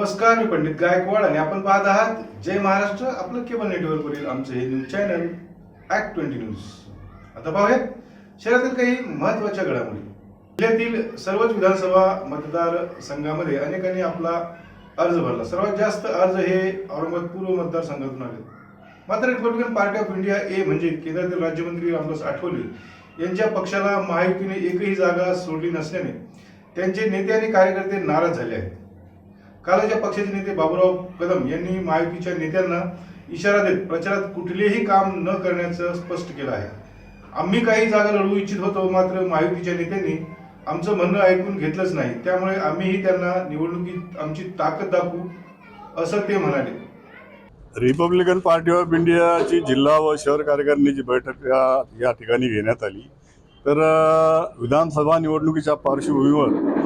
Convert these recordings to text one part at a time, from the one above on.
नमस्कार, मी पंडित गायकवाड आणि आपण पाहत आहात जय महाराष्ट्र, आपलं केबल नेटवर्कवरील आमचं हे न्यूज चॅनल ॲक्ट 20 न्यूज. आता पाहूयात शहरातील काही महत्त्वाच्या घडामोडी. जिल्ह्यातील सर्वच विधानसभा मतदारसंघामध्ये अनेकांनी आपला अर्ज भरला. सर्वात जास्त अर्ज हे औरंगाबाद पूर्व मतदारसंघातून आले. मात्र रिपब्लिकन पार्टी ऑफ इंडिया ए म्हणजे केंद्रातील राज्यमंत्री रामदास आठवले यांच्या पक्षाला महायुतीने एकही जागा सोडली नसल्याने त्यांचे नेते आणि कार्यकर्ते नाराज झाले आहेत. कालच्या पक्षाचे नेते बाबूराव कदम यांनी महायुतीच्या नेत्यांना इशारा देत प्रचारात कुठलेही काम न करण्याचं स्पष्ट केलं आहे. आम्ही काही जागा लढवू इच्छित होतो, मात्र महायुतीच्या नेत्यांनी आमचं म्हणणं ऐकून घेतलंच नाही, त्यामुळे आम्हीही त्यांना निवडणुकीत आमची ताकद दाखवू असं ते म्हणाले. रिपब्लिकन पार्टी ऑफ इंडियाची जिल्हा व शहर कार्यकारिणीची बैठक या ठिकाणी घेण्यात आली. तर विधानसभा निवडणुकीच्या पार्श्वभूमीवर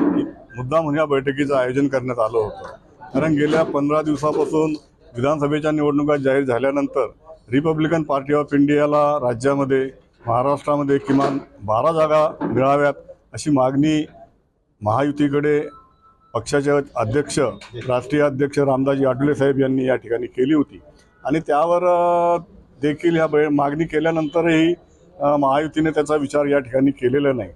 मुद्दाम या बैठकीचं आयोजन करण्यात आलं होतं. कारण गेल्या 15 दिवसापासून विधानसभेच्या निवडणुका जाहीर झाल्यानंतर रिपब्लिकन पार्टी ऑफ इंडियाला राज्यामध्ये महाराष्ट्रामध्ये किमान 12 जागा मिळाव्यात अशी मागणी महायुतीकडे पक्षाचे अध्यक्ष राष्ट्रीय अध्यक्ष रामदासजी आठवले साहेब यांनी या ठिकाणी केली होती. आणि त्यावर देखील ह्या मागणी केल्यानंतरही महायुतीने त्याचा विचार या ठिकाणी केलेला नाही.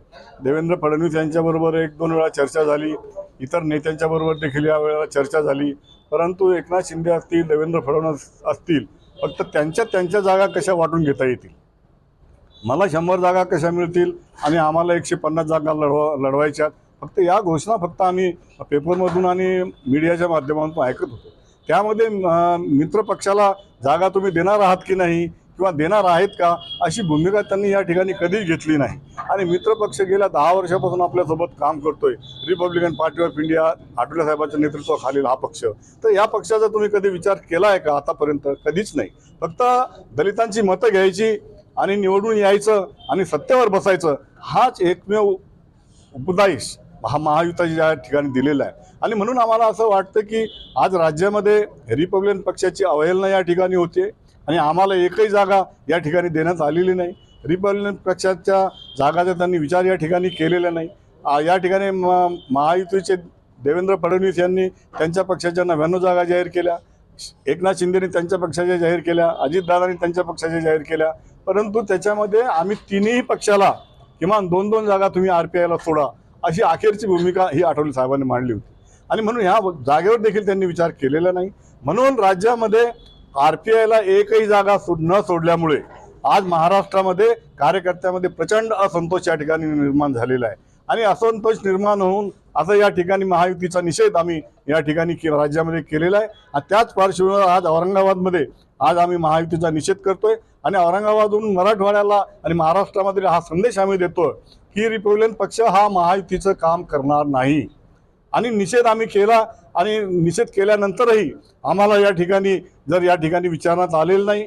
देवेंद्र फडणवीस यांच्याबरोबर 1-2 वेळा चर्चा झाली, इतर नेत्यांच्याबरोबर देखील या वेळेला चर्चा झाली, परंतु एकनाथ शिंदे असतील, देवेंद्र फडणवीस असतील, फक्त त्यांच्या जागा कशा वाटून घेता येतील, मला 100 जागा कशा मिळतील आणि आम्हाला 150 जागा लढवायच्यात, फक्त या घोषणा फक्त आम्ही पेपरमधून आणि मीडियाच्या माध्यमातून ऐकत होतो. त्यामध्ये मित्रपक्षाला जागा तुम्ही देणार आहात की नाही किंवा देणार आहेत का अशी भूमिका त्यांनी या ठिकाणी कधीच घेतली नाही. आणि मित्रपक्ष गेल्या 10 वर्षापासून आपल्यासोबत काम करतोय, Republican party of India Athawale साहेबांच्या नेतृत्वाखालील हा पक्ष. तर या पक्षाचा तुम्ही कधी विचार केला आहे का? आतापर्यंत कधीच नाही. फक्त दलितांची मतं घ्यायची आणि निवडून यायचं आणि सत्तेवर बसायचं, हाच एकमेव उपदेश हा महायुतीच्या या ठिकाणी दिलेला आहे. आणि म्हणून आम्हाला असं वाटतं की आज राज्यामध्ये रिपब्लिकन पक्षाची अवहेलना या ठिकाणी होते आणि आम्हाला एकही जागा या ठिकाणी देण्यात आलेली नाही. रिपब्लिकन पक्षाच्या जागाचा त्यांनी विचार या ठिकाणी केलेला नाही. या ठिकाणी महायुतीचे देवेंद्र फडणवीस यांनी त्यांच्या पक्षाच्या 99 जागा जाहीर केल्या, एकनाथ शिंदेने त्यांच्या पक्षाच्या जाहीर केल्या, अजितदादांनी त्यांच्या पक्षाच्या जाहीर केल्या, परंतु त्याच्यामध्ये आम्ही तिन्ही पक्षाला किमान 2-2 जागा तुम्ही RPIला सोडा अशी अखेरची भूमिका ही आठवले साहेबांनी मांडली होती. आणि म्हणून ह्या जागेवर देखील त्यांनी विचार केलेला नाही. म्हणून राज्यामध्ये RPIला एकही जागा न सोडल्यामुळे आज महाराष्ट्रामध्ये कार्यकर्त्यामध्ये प्रचंड असंतोष या ठिकाणी निर्माण झालेला आहे. आणि असंतोष निर्माण होऊन असं या ठिकाणी महायुतीचा निषेध आम्ही या ठिकाणी राज्यामध्ये केलेला आहे. आणि त्याच पार्श्वभूमीवर आज औरंगाबादमध्ये आज आम्ही महायुतीचा निषेध करतोय आणि औरंगाबादहून मराठवाड्याला आणि महाराष्ट्रामध्ये हा संदेश आम्ही देतोय की रिपब्लिकन पक्ष हा महायुतीचं काम करणार नाही. आणि निषेध आम्ही केला आणि निषेध केल्यानंतरही आम्हाला या ठिकाणी विचारण्यात आलेलं नाही,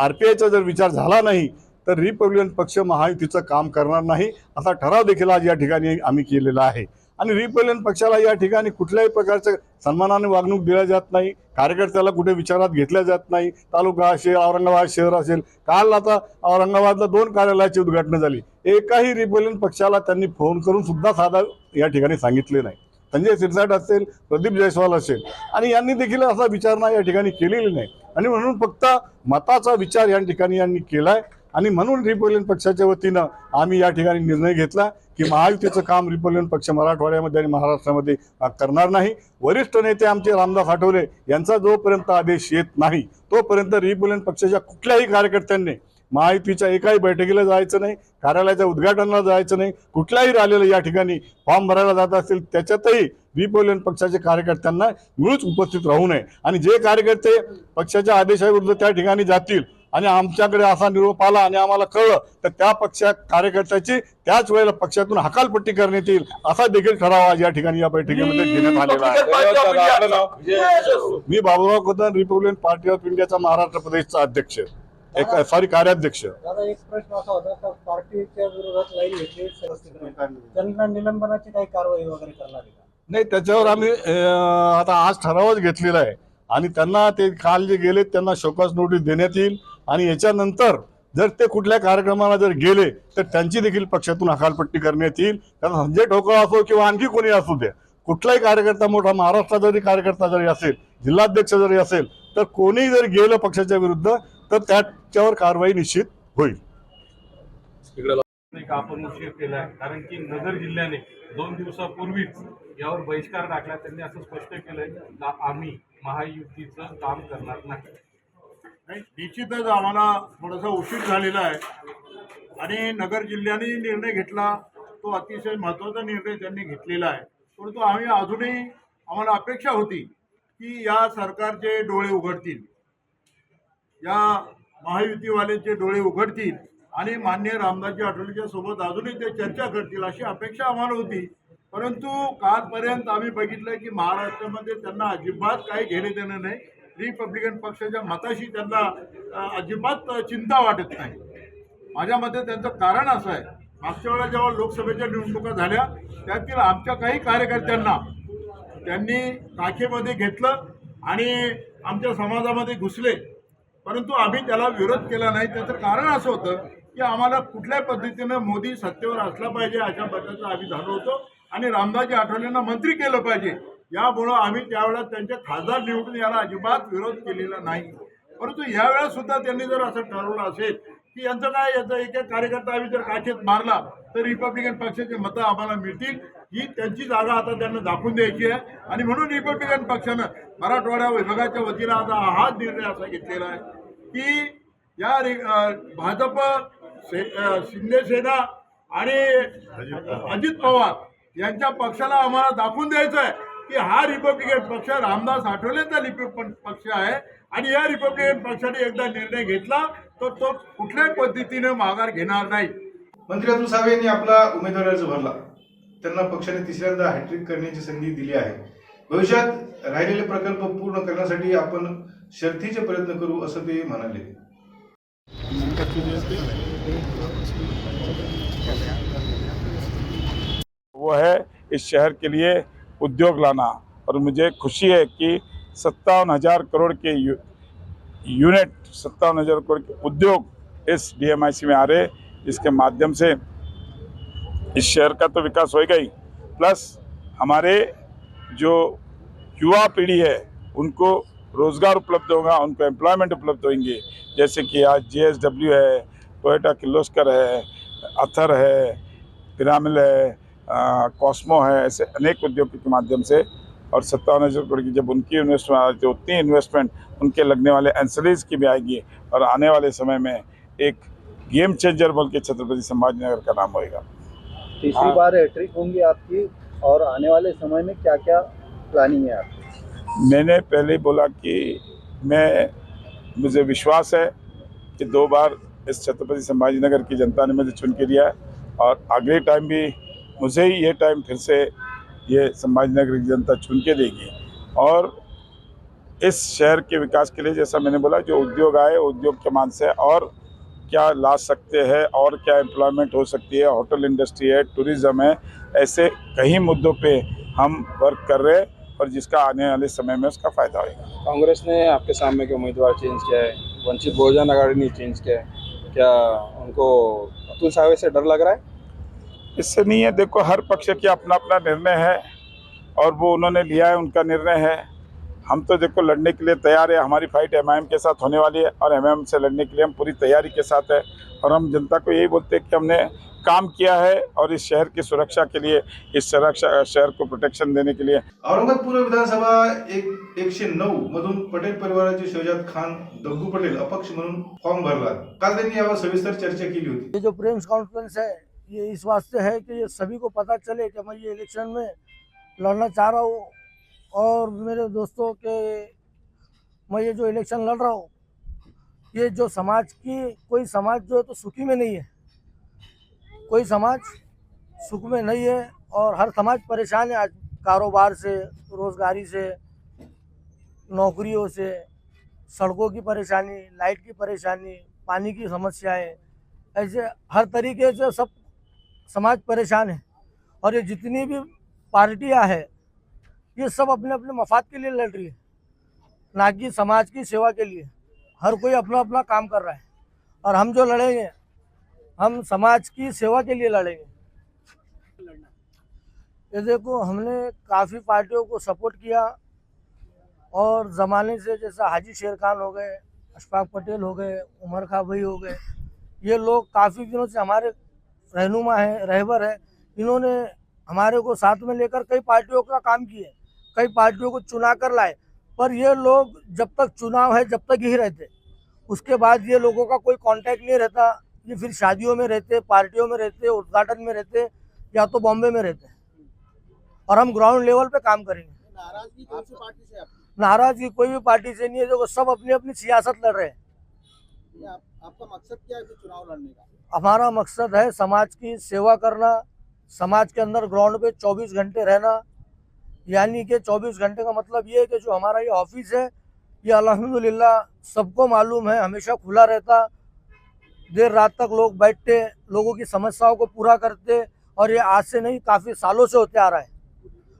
RPIचा जर विचार झाला नाही तर रिपब्लिकन पक्ष महायुतीचं काम करणार नाही असा ठराव देखील आज या ठिकाणी आम्ही केलेला आहे. आणि रिपब्लिकन पक्षाला या ठिकाणी कुठल्याही प्रकारचं सन्मानाने वागणूक दिल्या जात नाही, कार्यकर्त्याला कुठे विचारात घेतल्या जात नाही. तालुका असेल, औरंगाबाद शहर असेल, काल आता औरंगाबादला 2 कार्यालयाची उद्घाटन झाली, एकाही रिपब्लिकन पक्षाला त्यांनी फोन करून सुद्धा साधा या ठिकाणी सांगितले नाही. संजय सिरसाट असेल, प्रदीप जयस्वाल असेल, आणि यांनी देखील असा विचारणा या ठिकाणी केलेली नाही. आणि म्हणून फक्त मताचा विचार या ठिकाणी यांनी केलाय. आणि म्हणून रिपब्लिकन पक्षाच्या वतीनं आम्ही या ठिकाणी निर्णय घेतला की महायुतीचं काम रिपब्लिकन पक्ष मराठवाड्यामध्ये आणि महाराष्ट्रामध्ये करणार नाही. वरिष्ठ नेते आमचे रामदास आठवले यांचा जोपर्यंत आदेश येत नाही तोपर्यंत रिपब्लिकन पक्षाच्या कुठल्याही कार्यकर्त्यांनी महायुतीच्या एकाही बैठकीला जायचं नाही, कार्यालयाच्या उद्घाटनाला जायचं नाही, कुठल्याही रॅलीला या ठिकाणी फॉर्म भरायला जात असतील त्याच्यातही रिपब्लिकन पक्षाच्या कार्यकर्त्यांना मुळीच उपस्थित राहू नये. आणि जे कार्यकर्ते पक्षाच्या आदेशाविरुद्ध त्या ठिकाणी जातील आणि आमच्याकडे असा निरोप आला आणि आम्हाला कळलं तर त्या पक्षा कार्यकर्त्याची त्याच वेळेला पक्षातून हकालपट्टी करण्यात येईल असा देखील ठराव आज या ठिकाणी या बैठकीमध्ये घेण्यात आलेला आहे. मी Baburao Kadam, republican party of इंडियाचा महाराष्ट्र प्रदेशचा अध्यक्ष, कार्याध्यक्ष. एक प्रश्न असा होता तर पार्टीच्या विरोधात लाईन घेतली, त्यांना निलंबनाची काही कारवाई वगैरे करणार आहे का? नाही, त्याच्यावर आम्ही आता आज ठरावच घेतलेला आहे आणि त्यांना ते काल जे गेले त्यांना शोकॉस नोटीस देण्यात येईल. आणि याच्यानंतर जर ते कुठल्या कार्यक्रमाला जर गेले तर त्यांची देखील पक्षातून हकालपट्टी करण्यात येईल. कारण संजय ठोकळ असो किंवा आणखी कोणी असू दे, कुठलाही कार्यकर्ता मोठा महाराष्ट्रात जरी कार्यकर्ता जरी असेल, जिल्हाध्यक्ष जरी असेल, तर कोणी जर गेलं पक्षाच्या विरुद्ध तर त्याच्यावर कारवाई निश्चित होईल. एक आपण उशीर केलाय, कारण की नगर जिल्ह्याने 2 दिवसापूर्वीच यावर बहिष्कार टाकला. त्यांनी असं स्पष्ट केलंय की आम्ही महायुतीचं काम करणार नाही. निश्चितच आम्हाला थोडासा उशीर झालेला आहे आणि नगर जिल्ह्याने निर्णय घेतला तो अतिशय महत्त्वाचा निर्णय त्यांनी घेतलेला आहे. परंतु आम्ही अजूनही आम्हाला अपेक्षा होती की या सरकारचे डोळे उघडतील, या महायुतीवाल्यांचे डोळे उघडतील आणि माननीय रामदासजी आठवलेच्या सोबत अजूनही ते चर्चा करतील अशी अपेक्षा आम्हाला होती. परंतु कालपर्यंत आम्ही बघितलं की महाराष्ट्रामध्ये त्यांना अजिबात काही घेणे देणं नाही. रिपब्लिकन पक्षाच्या मताशी त्यांना अजिबात चिंता वाटत नाही. माझ्या मते त्यांचं कारण असं आहे, मागच्या वेळेला जेव्हा लोकसभेच्या निवडणुका झाल्या त्यातील आमच्या काही कार्यकर्त्यांना त्यांनी काखेमध्ये घेतलं आणि आमच्या समाजामध्ये घुसले, परंतु आम्ही त्याला विरोध केला नाही. त्याचं कारण असं होतं की आम्हाला कुठल्या पद्धतीनं मोदी सत्तेवर असला पाहिजे अशा पद्धतीचं आम्ही झालो होतो आणि रामदासजी आठवलेंना मंत्री केलं पाहिजे, यामुळं आम्ही त्यावेळेला त्यांच्या खासदार निवडून याला अजिबात विरोध केलेला नाही. परंतु यावेळेस सुद्धा त्यांनी जर असं ठरवलं असेल की यांचं काय, याचा एक एक कार्यकर्ता आम्ही जर काखेत मारला तर रिपब्लिकन पक्षाचे मतं आम्हाला मिळतील, ही त्यांची जागा आता त्यांना दाखवून द्यायची आहे. आणि म्हणून रिपब्लिकन पक्षानं मराठवाडा विभागाच्या वतीनं आता हा निर्णय असा घेतलेला आहे की या भाजप शिंदे सेना आणि अजित पवार यांच्या पक्षाला आम्हाला दाखवून द्यायचं आहे की हा रिपब्लिकन पक्ष रामदास आठवलेंचा रिपब्लिकन पक्ष आहे आणि या रिपब्लिकन पक्षाने एकदा निर्णय घेतला तर तो कुठल्याही पद्धतीने माघार घेणार नाही. मंत्री अतुल सावे यांनी आपला उमेदवारी अर्ज भरला. त्यांना पक्षाने तिसऱ्यांदा हॅट्रिक करण्याची संधी दिली आहे. भविष्यात राहिलेले प्रकल्प पूर्ण करण्यासाठी आपण शर्थीचे प्रयत्न करू असं ते म्हणाले. वो है इस शहर के लिए उद्योग लाना, और मुझे खुशी है कि 57,000 करोड़ के यूनिट 57,000 करोड़ के उद्योग इस DMIC में आ रहे, जिसके माध्यम से इस शहर का तो विकास होएगा ही, प्लस हमारे जो युवा पीढ़ी है उनको रोज़गार उपलब्ध होगा, उनको एम्प्लॉयमेंट उपलब्ध होंगे. जैसे कि आज JSW है, टोयोटा किर्लोस्कर है, अथर है, पिरामिल है, कॉस्मो है, ऐसे अनेक उद्योगों के माध्यम से, और 57,000 करोड़ की जब उनकी इन्वेस्टमेंट आती है उतनी इन्वेस्टमेंट उनके लगने वाले एंसरीज की भी आएगी, और आने वाले समय में एक गेम चेंजर बोल के छत्रपति संभाजीनगर का नाम होएगा. तीसरी बार हैट्रिक होंगी आपकी, और आने वाले समय में क्या क्या प्लानिंग है आपकी? मैंने पहले बोला कि मुझे विश्वास है कि 2 बार इस छत्रपति संभाजीनगर की जनता ने मुझे चुन के दिया है, और अगले टाइम भी मुझे ही ये टाइम फिर से ये संभाजीनगर की जनता चुन के देगी. और इस शहर के विकास के लिए, जैसा मैंने बोला, जो उद्योग आए उद्योग के मान से और क्या ला सकते हैं और क्या एम्प्लॉयमेंट हो सकती है, होटल इंडस्ट्री है, टूरिज़्म है, ऐसे कई मुद्दों पे हम वर्क कर रहे हैं, और जिसका आने वाले समय में उसका फ़ायदा होगा. कांग्रेस ने आपके सामने के उम्मीदवार चेंज किया है, वंचित बहुजन आघाड़ी ने चेंज किया है, क्या उनको अतुल सावे से डर लग रहा है? इससे नहीं है, देखो हर पक्ष की अपना अपना निर्णय है और वो उन्होंने लिया है, उनका निर्णय है. हम तो देखो लड़ने के लिए तैयार है. हमारी फाइट MIM के साथ होने वाली है और MIM से लड़ने के लिए हम पूरी तैयारी के साथ है, और हम जनता को यही बोलते हैं कि हमने काम किया है और इस शहर की सुरक्षा के लिए, इस शहर को प्रोटेक्शन देने के लिए. औरंगाबाद पूर्व विधानसभा 109 मधून पटेल परिवाराचे शहजाद खान दग्गू पटेल अपक्ष म्हणून फॉर्म भरला. काल त्यांनी यावर सविस्तर चर्चा केली होती. ये जो प्रेस कॉन्फ्रेंस है ये इस वास्ते है कि ये सभी को पता चले कि मैं ये इलेक्शन में लड़ना चाह रहा हूँ, और मेरे दोस्तों के मैं ये जो इलेक्शन लड़ रहा हूँ, ये जो समाज की, कोई समाज जो है तो सुखी में नहीं है, कोई समाज सुख में नहीं है, और हर समाज परेशान है आज, कारोबार से, रोजगारी से, नौकरियों से, सड़कों की परेशानी, लाइट की परेशानी, पानी की समस्याएं, ऐसे हर तरीके से सब समाज परेशान है. और ये जितनी भी पार्टियां हैं ये सब अपने अपने मफाद के लिए लड़ रही है, ना कि समाज की सेवा के लिए. हर कोई अपना अपना काम कर रहा है, और हम जो लड़ेंगे हम समाज की सेवा के लिए लड़ेंगे. ये देखो, हमने काफ़ी पार्टियों को सपोर्ट किया और ज़माने से, जैसा हाजी शेर खान हो गए, अशफाक पटेल हो गए, उमर खां भाई हो गए, ये लोग काफ़ी दिनों से हमारे रहनुमा हैं, रहबर है। इन्होंने हमारे को साथ में लेकर कई पार्टियों का काम किए, कई पार्टियों को चुना कर लाए। पर ये लोग जब तक चुनाव है जब तक ही रहते, उसके बाद ये लोगों का कोई कांटेक्ट नहीं रहता। ये फिर शादियों में रहते, पार्टियों में रहते, उद्घाटन में रहते, या तो बॉम्बे में रहते। और हम ग्राउंड लेवल पे काम करेंगे। नाराजगी कौन सी पार्टी से आपकी? नाराजगी कोई भी पार्टी से नहीं है। देखो, सब अपनी अपनी सियासत लड़ रहे हैं। आपका मकसद क्या है चुनाव लड़ने का? हमारा मकसद है समाज की सेवा करना, समाज के अंदर ग्राउंड पे 24 घंटे रहना। यानी कि 24 घंटे का मतलब ये है कि जो हमारा ये ऑफिस है, ये अल्हम्दुलिल्लाह सबको मालूम है, हमेशा खुला रहता। देर रात तक लोग बैठते, लोगों की समस्याओं को पूरा करते। और ये आज से नहीं, काफ़ी सालों से होते आ रहा है।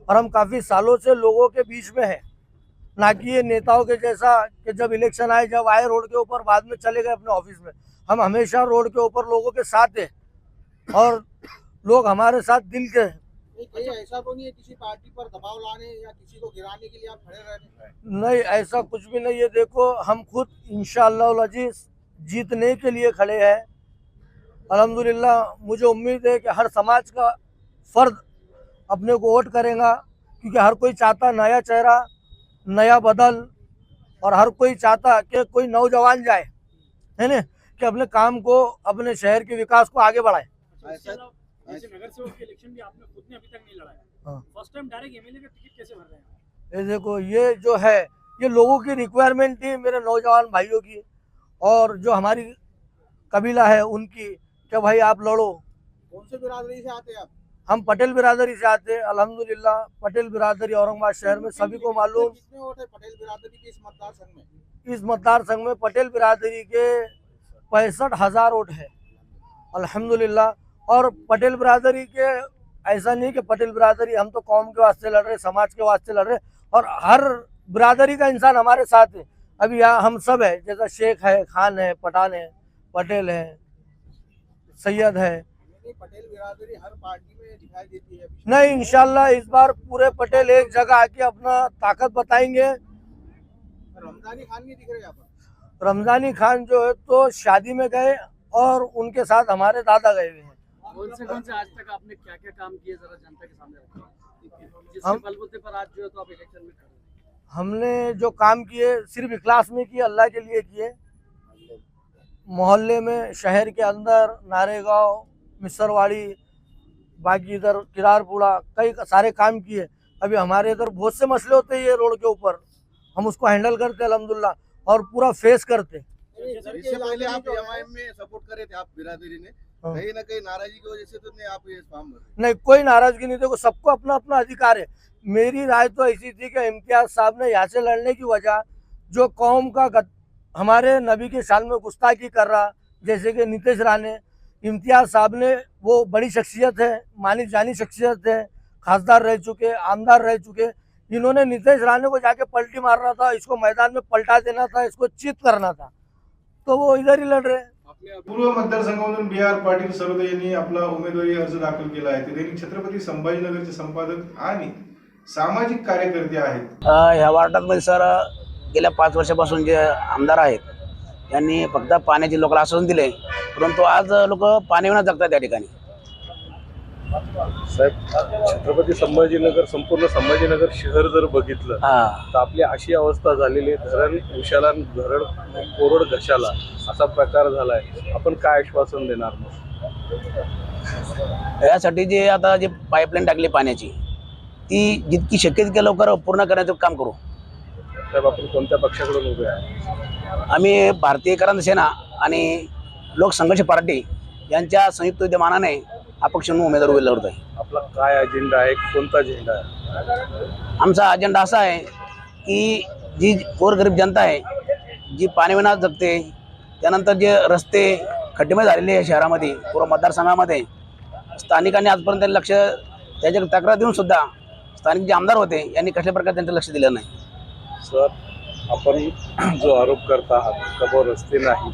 और हम काफ़ी सालों से लोगों के बीच में हैं, ना कि ये नेताओं के जैसा कि जब इलेक्शन आए, जब आए रोड के ऊपर, बाद में चले गए अपने ऑफिस में। हम हमेशा रोड के ऊपर लोगों के साथ हैं और लोग हमारे साथ दिल के हैं। कहीं ऐसा तो नहीं है किसी पार्टी पर दबाव लाने या किसी को गिराने के लिए आप खड़े रहने? नहीं, ऐसा कुछ भी नहीं है। देखो, हम खुद इंशाअल्लाह अजीज जीतने के लिए खड़े हैं। अल्हम्दुलिल्लाह मुझे उम्मीद है कि हर समाज का फर्द अपने को वोट करेगा, क्योंकि हर कोई चाहता नया चेहरा, नया बदल। और हर कोई चाहता कि कोई नौजवान जाए, है ना, कि अपने काम को, अपने शहर के विकास को आगे बढ़ाए। जैसे नगर सेवक के इलेक्शन भी आपने खुद ने अभी तक नहीं लड़ा है, हाँ। फर्स्ट टाइम डायरेक्ट एमएलए का टिकट कैसे भर रहे हैं? ये देखो, ये जो है, ये लोगों की रिक्वायरमेंट थी, मेरे नौजवान भाइयों की, और जो हमारी कबीला है उनकी, कि भाई आप लड़ो। कौन से बिरादरी से आते हैं आप? हम पटेल बिरादरी से आते हैं। अल्हम्दुलिल्लाह पटेल बिरादरी औरंगाबाद शहर में सभी को मालूम। कितने वोट है पटेल बिरादरी के इस मतदार संघ में? इस मतदार संघ में पटेल बिरादरी के 65,000 वोट है, अल्हम्दुलिल्लाह। और पटेल बिरादरी के, ऐसा नहीं कि पटेल बिरादरी, हम तो कौम के वास्ते लड़ रहे, समाज के वास्ते लड़ रहे। और हर बिरादरी का इंसान हमारे साथ है। अभी यहाँ हम सब है, जैसा शेख है, खान है, पठान है, पटेल है, सैयद है। पटेल बिरादरी हर पार्टी में दिखाई देती है? नहीं, इंशाल्लाह इस बार पूरे पटेल एक जगह आके अपना ताकत बताएंगे। रमजानी खान नहीं दिख रहे यहाँ पर? रमजानी खान जो है तो शादी में गए, और उनके साथ हमारे दादा गए हुए हैं। कौन से आज तक आपने क्या क्या काम किए, जरा जनता के सामने रखें, जिसके बलबूते पर आज जो है तो आप इलेक्शन में खड़े हैं? हमने जो काम किए सिर्फ इखलास में किए, अल्लाह के लिए किए। मोहल्ले में, शहर के अंदर, नारेगांव, मिसरवाड़ी, बाकी इधर किरारपुरा, कई सारे काम किए। अभी हमारे इधर बहुत से मसले होते हैं ये रोड के ऊपर, हम उसको हैंडल करते अल्हम्दुलिल्लाह, और पूरा फेस करते। इससे पहले आप एमआईएम में सपोर्ट करे थे आप बिरादरी ने, हाँ। कहीं ना कहीं नाराजगी की वजह से तो नहीं आप ये फॉर्म भरे? नहीं, कोई नाराजगी नहीं। देखो, सबको अपना अपना अधिकार है। मेरी राय तो ऐसी थी कि इम्तियाज साहब ने यहाँ से लड़ने की वजह, जो कौम का हमारे नबी के शान में गुस्ताखी कर रहा, जैसे कि नीतीश राणे, इम्तियाज साहब ने, वो बड़ी शख्सियत है, मानी जानी शख्सियत है, खासदार रह चुके, आमदार रह चुके। इन्होंने नीतीश राणे को जाके पलटी मारना था, इसको मैदान में पलटा देना था, इसको चित करना था, तो वो इधर ही लड़ रहे। पूर्व मतदारसंघामधून BR पाटील सरोदे यांनी आपला उमेदवारी अर्ज दाखल केला आहे. ते दैनिक छत्रपती संभाजीनगरचे संपादक आणि सामाजिक कार्यकर्ते आहेत. ह्या वार्डामध्ये सर गेल्या 5 वर्षापासून जे आमदार आहेत यांनी फक्त पाण्याची लोकांना आश्वासन दिले, परंतु आज लोक पाणी विना जगतात त्या ठिकाणी. साहेब, छत्रपती संभाजीनगर, संपूर्ण संभाजीनगर शहर जर बघितलं तर आपली अशी अवस्था झालेली आहे, धरण उशाला, धरण कोरड घशाला, असा प्रकार झालाय. आपण काय आश्वासन देणार मग? यासाठी जे आता जे पाईपलाईन टाकली पाण्याची, ती जितकी शक्य तितक्या लवकर पूर्ण करण्याचं काम करू. साहेब, आपण कोणत्या पक्षाकडून उभे आहे? आम्ही भारतीय क्रांती सेना आणि लोक संघर्ष पार्टी यांच्या संयुक्त विद्यमानाने अपक्ष म्हणून उमेदवार उभे लढत आहे. आपला काय अजेंडा आहे, कोणता झेंडा आहे? आमचा अजेंडा असा आहे की जी गोरगरीब जनता आहे, जी पाण्याविना जगते, त्यानंतर जे रस्ते खड्डेमय झालेले आहे शहरामध्ये, पूर्ण मतदारसंघामध्ये, स्थानिकांनी आजपर्यंत लक्ष, त्याच्या तक्रार देऊन सुद्धा स्थानिक जे आमदार होते यांनी कसल्या प्रकारे त्यांचं लक्ष दिलं नाही. सर, आपण जो आरोप करता आहात का रस्ते नाही,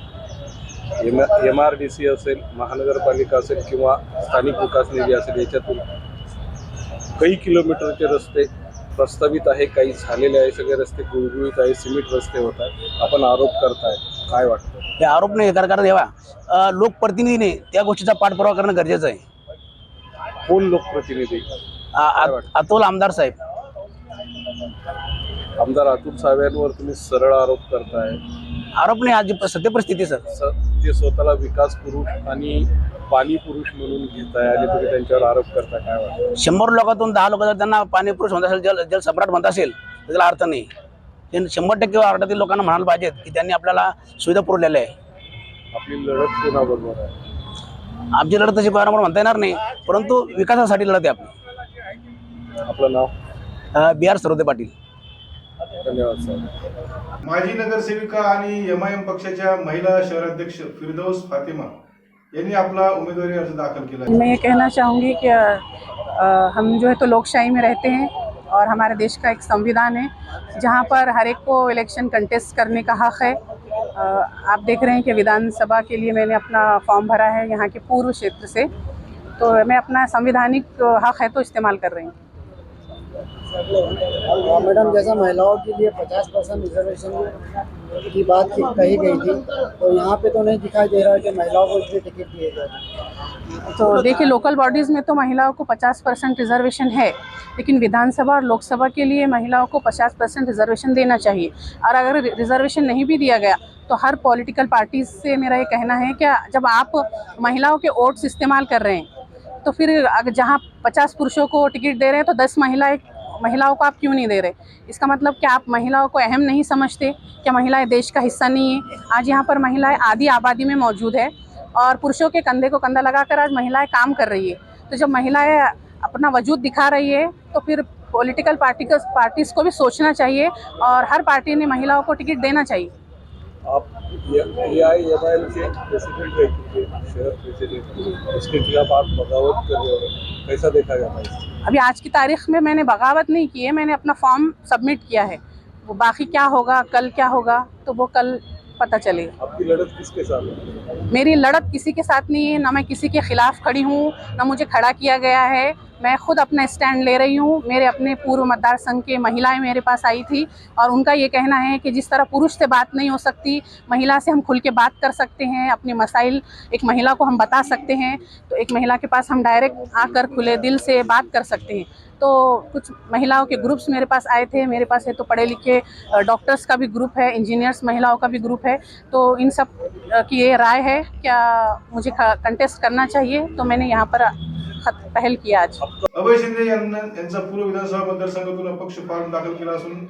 MRDC असेल, महानगरपालिका असेल किंवा स्थानिक विकास निधी असेल, याच्यातून काही किलोमीटरचे रस्ते प्रस्तावित आहे, काही झालेले आहे, सगळे रस्ते गुळगुळीत आहे, सिमेंट रस्ते होत आहेत. आपण आरोप करताय, काय वाटतं? ते आरोप नाही करता यावा, लोकप्रतिनिधीने त्या गोष्टीचा पाठपुरावा करणं गरजेचं आहे. कोण लोकप्रतिनिधी? अतुल आमदार साहेब. आमदार अतुल साहेबांवर तुम्ही सरळ आरोप करताय. आरोप नाही, आज जी सत्य परिस्थिती सर. ते स्वतःला विकास पुरुष आणि पाणी पुरुष म्हणून घेताय आणि तुम्ही त्यांच्यावर आरोप करताय, काय वाटतं? 100 लोकांतून 10 लोक जर त्यांना पाणी पुरुष म्हणत असेल, जल सम्राट म्हणत असेल, तर त्याला अर्थ नाही. ते 100% वार्डातील लोकांना म्हणायला पाहिजेत की त्यांनी आपल्याला सुविधा पुरवलेल्या आहे. आपली लढत कोणाबरोबर आहे? आमची लढत तशी बरोबर म्हणता येणार नाही, परंतु विकासासाठी लढत आहे आपली. आपलं नाव? BR सरोदे पाटील. धन्यवाद सर. माजी नगरसेविका आणि MIM पक्षाच्या महिला शहराध्यक्ष फिरदौस फातिमा यांनी आपला उमेदवारी अर्ज दाखल केला. मैं ये कहना चाहूँगी कि हम जो है तो लोकशाही में रहते हैं और हमारे देश का एक संविधान है जहाँ पर हर एक को इलेक्शन कंटेस्ट करने का हक है। आप देख रहे हैं कि विधानसभा के लिए मैंने अपना फॉर्म भरा है यहाँ के पूर्व क्षेत्र से, तो मैं अपना संवैधानिक हक है तो इस्तेमाल कर रही हूँ। मैडम, जैसा महिलाओं के लिए 50% रिजर्वेशन की बात कही गई थी, तो यहाँ पे तो नहीं दिखाई दे रहा है कि महिलाओं को इसलिए टिकट दिए गए। तो देखिए, लोकल बॉडीज़ में तो महिलाओं को 50% रिजर्वेशन है, लेकिन विधानसभा और लोकसभा के लिए महिलाओं को 50% रिजर्वेशन देना चाहिए। और अगर रिजर्वेशन नहीं भी दिया गया तो हर पॉलिटिकल पार्टीज से मेरा ये कहना है कि जब आप महिलाओं के वोट्स इस्तेमाल कर रहे हैं तो फिर अगर जहाँ 50 पुरुषों को टिकट दे रहे हैं तो 10 महिलाओं को आप क्यों नहीं दे रहे? इसका मतलब कि आप महिलाओं को अहम नहीं समझते? क्या महिलाएं देश का हिस्सा नहीं है? आज यहाँ पर महिलाएं आधी आबादी में मौजूद है और पुरुषों के कंधे को कंधा लगाकर आज महिलाएं काम कर रही है। तो जब महिलाएं अपना वजूद दिखा रही है तो फिर पॉलिटिकल पार्टीज़ को भी सोचना चाहिए और हर पार्टी ने महिलाओं को टिकट देना चाहिए। आप AIMIM के प्रेसिडेंट रह चुके हैं, शहर प्रेसिडेंट, उसके खिलाफ आप बगावत कर रहे हो, कैसा देखा जाता है? अभी आज की तारीख में मैंने बगावत नहीं की है, मैंने अपना फॉर्म सबमिट किया है। वो बाकी क्या होगा, कल क्या होगा, तो वो कल पता चलेगा। आपकी लड़त किसके साथ है? मेरी लड़त किसी के साथ नहीं है, ना मैं किसी के खिलाफ खड़ी हूँ, ना मुझे खड़ा किया गया है। मैं खुद अपना स्टैंड ले रही हूँ। मेरे अपने पूर्व मतदार संघ के महिलाएं मेरे पास आई थी और उनका ये कहना है कि जिस तरह पुरुष से बात नहीं हो सकती, महिला से हम खुल के बात कर सकते हैं, अपने मसाइल एक महिला को हम बता सकते हैं, तो एक महिला के पास हम डायरेक्ट आकर खुले दिल से बात कर सकते हैं। तो कुछ महिलाओं के ग्रुप्स मेरे पास आए थे। मेरे पास है तो पढ़े लिखे डॉक्टर्स का भी ग्रुप है, इंजीनियर्स महिलाओं का भी ग्रुप है। तो इन सब की ये राय है, क्या मुझे कंटेस्ट करना चाहिए, तो मैंने यहाँ पर पहल किया आज। अभय शिंदे यांचा पूर्व विधानसभा मतदारसंघातून अपक्ष फॉर्म दाखल केला असून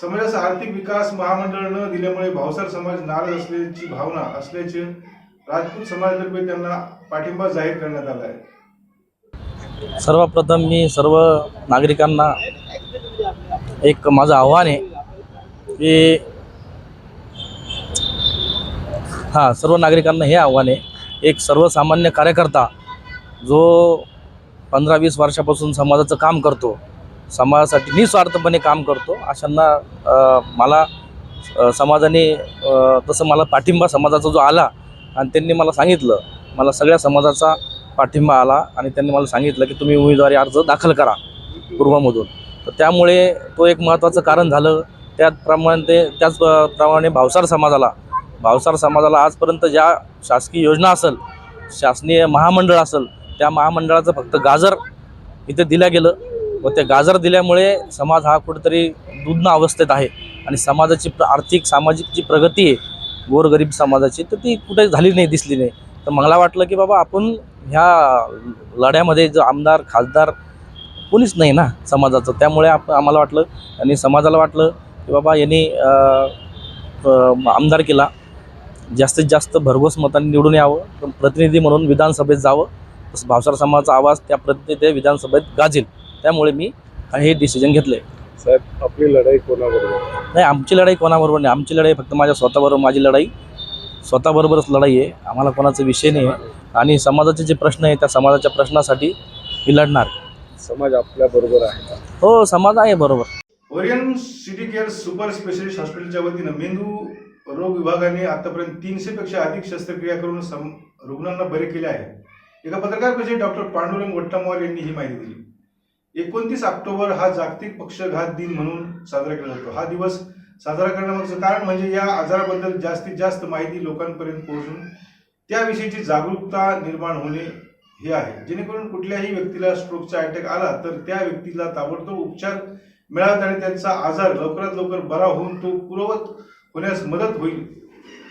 समाजाचा आर्थिक विकास महामंडळ न दिल्यामुळे भावसार समाज नाराज असल्याची भावना असल्याचे राजपूत समाजातर्फे त्यांना पाठिंबा जाहीर करण्यात आला आहे। सर्वप्रथम मी सर्व नागरिकांना एक माझं आव्हान आहे की सर्व नागरिकांना हे आव्हान आहे, एक सर्वसामान्य कार्यकर्ता जो 15-20 वर्षापासून समाजाचं काम करतो, समाजासाठी निस्वार्थपणे काम करतो, अशांना मला समाजाने तसं मला पाठिंबा समाजाचा जो आला आणि त्यांनी मला सांगितलं, मला सगळ्या समाजाचा पाठिंबा आला आणि त्यांनी मला सांगितलं की तुम्ही उमेदवारी अर्ज दाखल करा पूर्वमधून। तर त्यामुळे तो एक महत्त्वाचं कारण झालं। त्याचप्रमाणे भावसार समाजाला आजपर्यंत ज्या शासकीय योजना असेल, शासनीय महामंडळ असेल, त्या महामंडळाचं फक्त गाजर इथे दिलं गेलं व ते गाजर दिल्यामुळे समाज हा कुठेतरी दुधना अवस्थेत आहे आणि समाजाची आर्थिक सामाजिक जी प्रगती आहे गोरगरीब समाजाची, तर ती कुठे झाली नाही, दिसली नाही। तर मला वाटलं की बाबा आपण ह्या लढ्यामध्ये जो आमदार खासदार कोणीच नाही ना समाजाचं, त्यामुळे आम्हाला वाटलं आणि समाजाला वाटलं की बाबा यांनी आमदारकीला जास्तीत जास्त भरघोस मतांनी निवडून यावं, प्रतिनिधी म्हणून विधानसभेत जावं, तसं भावसार समाजाचा आवाज त्या प्रतिनिधी विधानसभेत गाजेल, त्यामुळे मी हे डिसिजन घेतले। साहेब, आपली लढाई कोणाबरोबर? नाही, आमची लढाई कोणाबरोबर नाही, आमची लढाई फक्त माझ्या स्वतःबरोबर, माझी लढाई स्वतःबरोबरच लढाई आहे, आम्हाला कोणाचा विषय नाही आहे आणि समाजाचे जे प्रश्न आहे त्या समाजाच्या प्रश्नासाठी मी लढणार। समाज आपल्या बरोबर आहे? हो, समाज आहे बरोबर। Orion city care super specialist हॉस्पिटलच्या वतीनं मेंदू रोग विभागाने आतापर्यंत 300 पेक्षा अधिक शस्त्रक्रिया करून रुग्णांना बरे केले आहे। एका पत्रकार परिषदेत डॉक्टर पांडुरंग वट्टमवार यांनी ही माहिती दिली। 29 ऑक्टोबर हा जागतिक पक्षघात दिन म्हणून साजरा केला जातो. हा दिवस साजरा करण्यामागचं कारण म्हणजे या आजाराबद्दल जास्तीत जास्त माहिती लोकांपर्यंत पोहोचून त्याविषयीची जागरूकता निर्माण होणे हे आहे, जेणेकरून कुठल्याही व्यक्तीला स्ट्रोकचा अटॅक आला तर त्या व्यक्तीला ताबडतोब उपचार मिळावेत आणि त्यांचा आजार लवकरात लवकर बरा होऊन तो पूर्ववत होण्यास मदत होईल.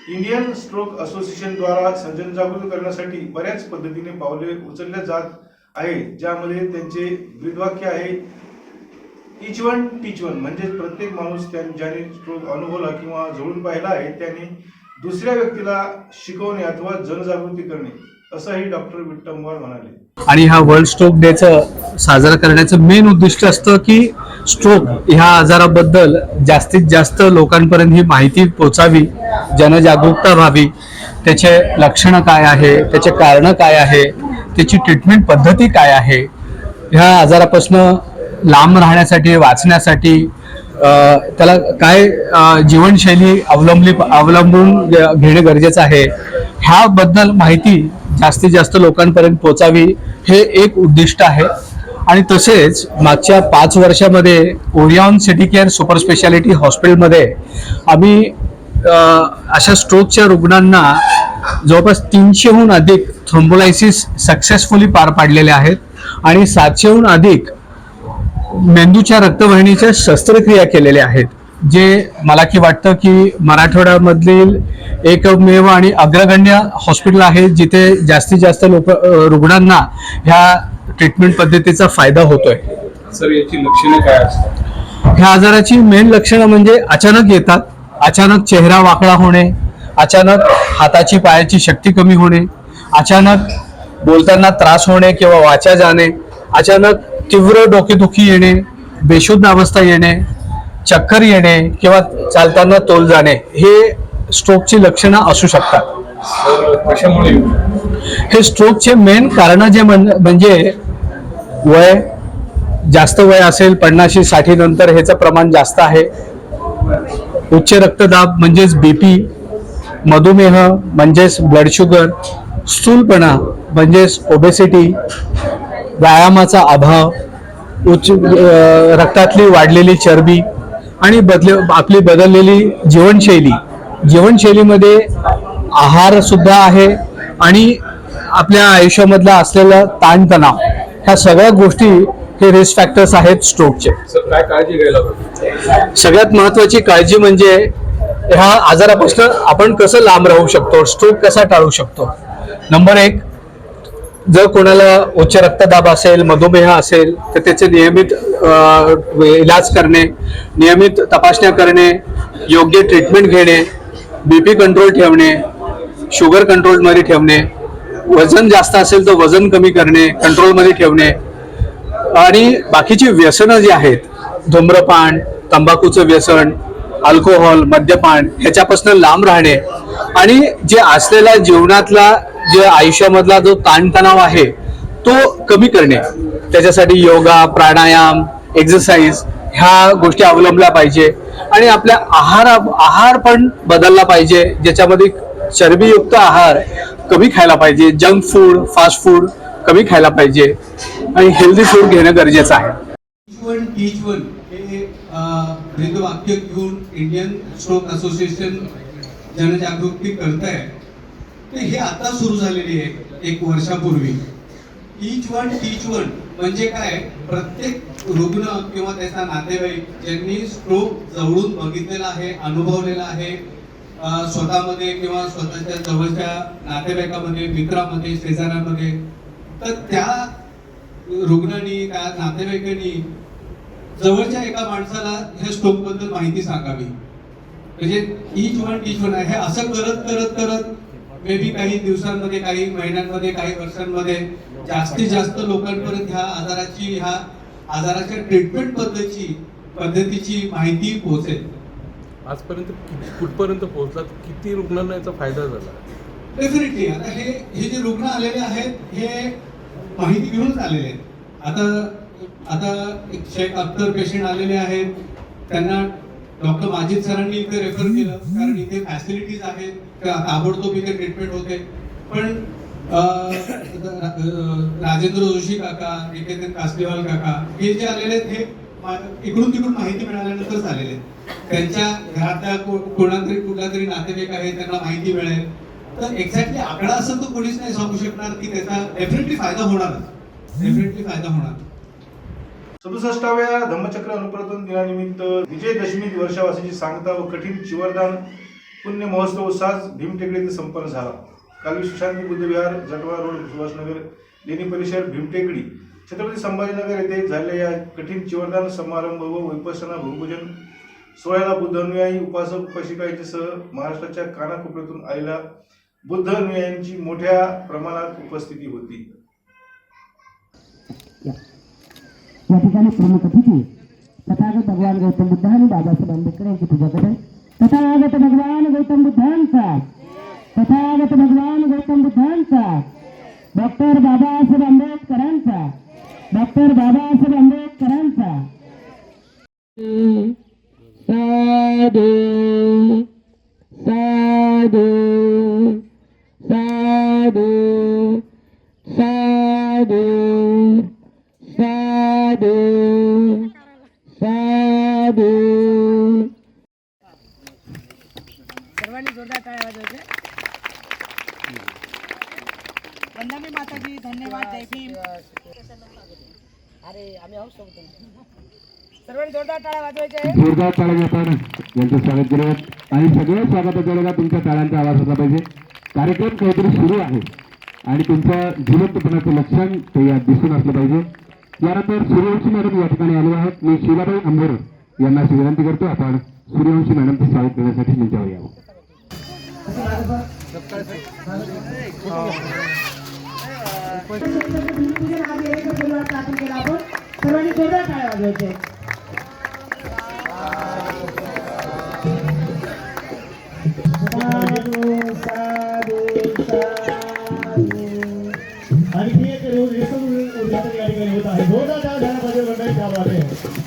इंडियन स्ट्रोक असोसिएशनद्वारा जनजागृती करण्यासाठी बऱ्याच पद्धतीने पावले उचलल्या जात आहे, ज्यामध्ये त्यांचे ब्रीदवाक्य आहे टीच वन टीच वन, म्हणजे प्रत्येक माणूस ज्याने स्ट्रोक अनुभवला किंवा जवळून पाहिला आहे त्याने दुसऱ्या व्यक्तीला शिकवणे अथवा जनजागृती करणे, असंही डॉक्टर विट्टमवार म्हणाले. आणि हा वर्ल्ड स्ट्रोक डेचं साजरा करण्याचं मेन उद्दिष्ट असतं की स्ट्रोक ह्या आजाराबद्दल जास्तीत जास्त लोकांपर्यंत ही माहिती पोचावी, जनजागरूकता व्हावी, त्याचे लक्षणं काय आहे, त्याचे कारणं काय आहे, त्याची ट्रीटमेंट पद्धती काय आहे, ह्या आजारापासून लांब राहण्यासाठी वाचण्यासाठी त्याला काय जीवनशैली अवलंबून घेणे गरजेचं आहे, ह्याबद्दल माहिती जास्तीत जास्त लोकांपर्यंत पोचावी हे एक उद्दिष्ट आहे. आणि तसेच मागच्या 5 वर्षामध्ये Orion city care super speciality हॉस्पिटलमध्ये आम्ही अशा स्ट्रोकच्या रुग्णांना जवळपास 300हून अधिक थ्रोम्बोलायसिस सक्सेसफुली पार पाडलेले आहेत आणि 700हून अधिक मेंदूच्या रक्तवाहिनीच्या शस्त्रक्रिया केलेल्या आहेत, जे मला की वाटतं की मराठवाड्यामधील एकमेव आणि अग्रगण्य हॉस्पिटल आहे जिथे जास्तीत जास्त रुग्णांना ह्या ट्रीटमेंट पद्धतीचा फायदा होतोय. सर, याची लक्षणे काय असतात? ह्या आजाराची मेन लक्षणं म्हणजे अचानक येतात, अचानक चेहरा वाकडा होणे, अचानक हाताची पायाची शक्ती कमी होणे, अचानक बोलताना त्रास होणे किंवा वाचा जाणे, अचानक तीव्र डोकेदुखी येणे, बेशुद्ध अवस्था येणे, चक्कर येणे किंवा चालताना तोल जाणे हे स्ट्रोकची लक्षणं असू शकतात. कशामुळे हे स्ट्रोकचे मेन कारण जे म्हणजे वय, जास्त वय असेल 50-60 नंतर ह्याचं प्रमाण जास्त आहे, उच्च रक्तदाब म्हणजेच BP, मधुमेह म्हणजेच ब्लड शुगर, स्थूलपणा म्हणजेच ओबेसिटी, व्यायामाचा अभाव, उच्च रक्तातली वाढलेली चरबी आणि आपली बदललेली जीवनशैलीमध्ये आहार सुद्धा आहे आणि आपल्या आयुष्यामधला असलेला ताणतणाव, ह्या सगळ्या गोष्टी हे रिस्क फॅक्टर्स आहेत स्ट्रोकचे. सर, काय काळजी घ्यायला पाहिजे? सगळ्यात महत्वाची काळजी म्हणजे ह्या आजारापासून आपण कसं लांब राहू शकतो, स्ट्रोक कसा टाळू शकतो. नंबर 1, जर कोणाला उच्च रक्तदाब असेल, मधुमेह असेल तर त्याचे नियमित इलाज करणे, नियमित तपासण्या करणे, योग्य ट्रीटमेंट घेणे, BP कंट्रोल ठेवणे, शुगर कंट्रोलमध्ये ठेवणे, वजन जास्त असेल तर वजन कमी करणे, कंट्रोलमध्ये ठेवणे आणि बाकीची व्यसनं जी आहेत, धूम्रपान, तंबाखूचं व्यसन, अल्कोहोल, मद्यपान ह्याच्यापासून लांब राहणे आणि जे असलेला जीवनातला जे आयुष्यामधला जो ताणतणाव आहे तो कमी करणे, त्याच्यासाठी योगा, प्राणायाम, एक्सरसाइज ह्या गोष्टी अवलंबल्या पाहिजे आणि आपल्या आहार पण बदलला पाहिजे, ज्याच्यामध्ये चरबीयुक्त आहार कमी खायला पाहिजे, जंक फूड, फास्ट फूड कमी खायला पाहिजे आणि हेल्दी फूड घेणं गरजेचं आहे. टीच वन हे ब्रीदवाक्य घेऊन इंडियन स्ट्रोक असोसिएशन जनजागृती करत आहे. हे आता सुरू झालेली आहे 1 वर्षापूर्वी. टीच वन म्हणजे काय, प्रत्येक रुग्ण किंवा त्याचा नातेवाईक ज्यांनी स्ट्रोक जवळून बघितलेला आहे, अनुभवलेला आहे, स्वतःमध्ये किंवा स्वतःच्या जवळच्या नातेवाईकामध्ये, मित्रामध्ये, शेजाऱ्यांमध्ये, तर त्या रुग्णांनी, त्या नातेवाईकांनी जवळच्या एका माणसाला ह्या स्ट्रोक बद्दल माहिती सांगावी. म्हणजे टीच वन आहे. हे असं करत मे बी काही दिवसांमध्ये, काही महिन्यांमध्ये, काही वर्षांमध्ये जास्तीत जास्त लोकांपर्यंत ह्या आजाराच्या ट्रीटमेंट पद्धतीची माहिती पोहोचेल. आजपर्यंत कुठपर्यंत पोहोचलात? किती रुग्णांना याचा फायदा झाला? डेफिनेटली आता हे जे रुग्ण आलेले आहेत हे माहिती घेऊनच आलेले आहेत. आता एक शेख अख्तर पेशंट आलेले आहेत, त्यांना डॉक्टर माजिद सरांनी इथे रेफर केलं कारण इथे फॅसिलिटीज आहेत, ताबडतोब इथे ट्रीटमेंट होते. पण राजेंद्र जोशी काका, निकेतन कासलेवाल काका हे जे आलेले आहेत हे इकडून तिकडून माहिती मिळाल्यानंतरच आलेले आहेत. त्यांच्या घरातल्या कुठला तरी नातेवाईक आहे, त्यांना माहिती मिळेल. तर एक्झॅक्टली आकडा असं तो कोणीच नाही सांगू शकणार की त्याचा डेफिनेटली फायदा होणार. 67व्या धम्मचक्र अनुप्रतन दिनानिमित्त विजयदशमी वर्षावासीची सांगता व कठीण चिवरदान पुण्य महोत्सव साज भीमटेकडी येथे संपन्न झाला. काल विश्वशांती बुद्ध विहार, जटवा रोड, सुभाषनगर, लेणी परिसर, भीमटेकडी, छत्रपती संभाजीनगर येथे झालेल्या या कठीण चिवरदान समारंभ व विपश्यना भूमिपूजन सोहळ्याला बुद्ध अनुयायी, उपासक, उपासिका यांच्यासह महाराष्ट्राच्या कानाकोपऱ्यातून आलेल्या बुद्ध अनुयायांची मोठ्या प्रमाणात उपस्थिती होती. या ठिकाणी प्रमुख अतिथी तथागत भगवान गौतम बुद्ध आणि बाबासाहेब आंबेडकर यांची पूजा करत तथागत भगवान गौतम बुद्धांचा, तथागत भगवान गौतम बुद्धांचा, डॉक्टर बाबासाहेब आंबेडकरांचा, डॉक्टर बाबासाहेब आंबेडकरांचा. साधू साधू साधू साधू साधू साधू. सर्वांनी जोरदार टाळ्या वाजवायच्या. वंदने माताजी, धन्यवाद, जय भीम. अरे आम्ही आहोत सोबत. सर्वांनी जोरदार टाळ्या वाजवायच्या. जोरदार टाळ्या वाजवून यांचं स्वागत केलं आणि सगळं स्वागताच्या वेळेला तुमच्या टाळ्यांचा आवाज असला पाहिजे. कार्यक्रम काहीतरी सुरू आहे आणि तुमच्या जिवंतपणाचं लक्षण ते यात दिसून असलं पाहिजे. यानंतर सूर्यवंशी मॅडम या ठिकाणी आले आहेत. मी शिलाबाई आंबोर यांना अशी विनंती करतो, आपण सूर्यवंशी मॅडमचं स्वागत करण्यासाठी मंचावर यावं. सर्वांनी जोरदार टाळ्या वाजवायच्या. आणखी एक उद्घाटन या ठिकाणी होत आहे. जोरदार टाळ्या झाल्या पाहिजे मंडळी. त्या वाटे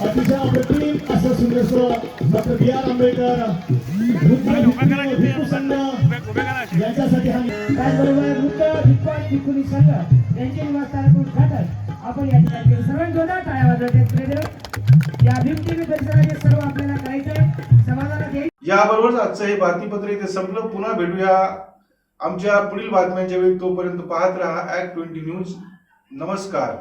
अतिशय अप्रतिम असं सुंदर डॉक्टर बी आर आंबेडकर भिक्खू संघ यांच्यासाठी हा त्याचबरोबर वृत्त भिक्खू भिक्खुनी संघ यांचे निवासस्थानाचं उद्घाटन आपण या ठिकाणी केलं. सर्वांनी जोरदार टाळ्या वाजवायच्या. या भीमटेकडी परिसराचे सर्व आपल्याला करायचं आहे. समाजाला याबरोबरच आजचं हे बातमीपत्र इथे संपलं. पुन्हा भेटूया आमच्या पुढील बातम्यांच्या वेळी. तोपर्यंत पाहत रहा ॲक्ट 20 न्यूज. नमस्कार.